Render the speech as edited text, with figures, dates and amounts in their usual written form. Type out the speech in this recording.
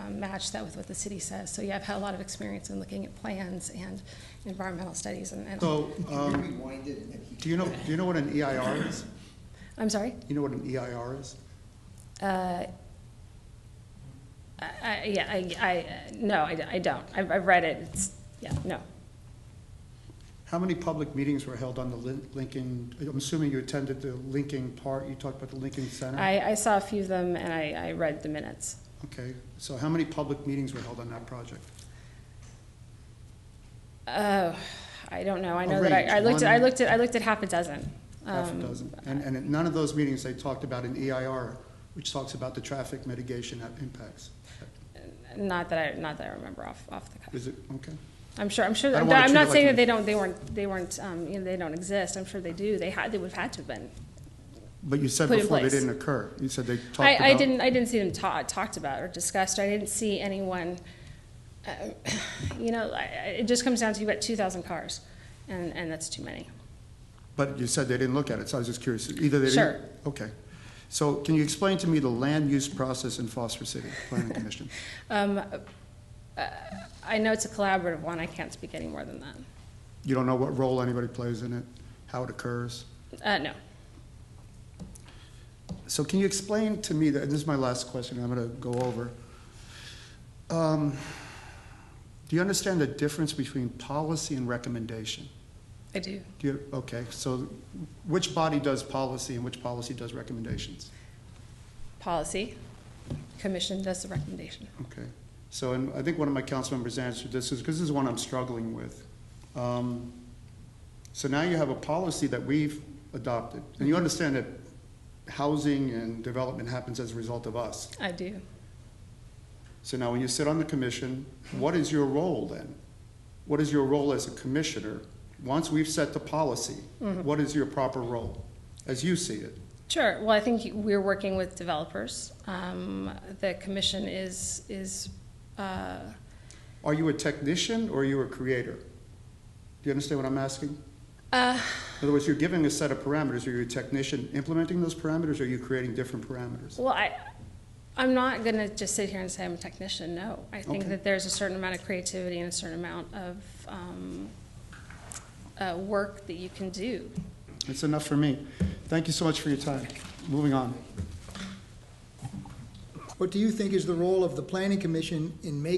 match that with what the city says. So yeah, I've had a lot of experience in looking at plans and environmental studies. And So, do you know what an EIR is? I'm sorry? You know what an EIR is? No, I don't. I've read it. No. How many public meetings were held on the Lincoln? I'm assuming you attended the Lincoln part. You talked about the Lincoln Center. I saw a few of them, and I read the minutes. Okay. So how many public meetings were held on that project? I don't know. I know that I looked at half a dozen. Half a dozen. And in none of those meetings they talked about an EIR, which talks about the traffic mitigation impacts. Not that I remember off the cuff. Is it okay? I'm sure. I'm not saying that they weren't. They don't exist. I'm sure they do. They would have had to have been. But you said before they didn't occur. You said they talked about. I didn't see them talked about or discussed. I didn't see anyone. It just comes down to you've got 2,000 cars, and that's too many. But you said they didn't look at it, so I was just curious. Either they sure. didn't. Okay. So can you explain to me the land use process in Foster City Planning Commission? I know it's a collaborative one. I can't speak any more than that. You don't know what role anybody plays in it, how it occurs? No. So can you explain to me, and this is my last question I'm going to go over. Do you understand the difference between policy and recommendation? I do. Okay, so which body does policy and which policy does recommendations? Policy. Commission does the recommendation. Okay. So, and I think one of my council members answered this, because this is one I'm struggling with. So now you have a policy that we've adopted, and you understand that housing and development happens as a result of us. I do. So now when you sit on the commission, what is your role then? What is your role as a commissioner? Once we've set the policy, what is your proper role as you see it? Sure. Well, I think we're working with developers. The commission is. Are you a technician or are you a creator? Do you understand what I'm asking? In other words, you're giving a set of parameters. Are you a technician implementing those parameters, or are you creating different parameters? Well, I'm not going to just sit here and say I'm a technician. No. I think that there's a certain amount of creativity and a certain amount of work that you can do. That's enough for me. Thank you so much for your time. Moving on. What do you think is the role of the Planning Commission in making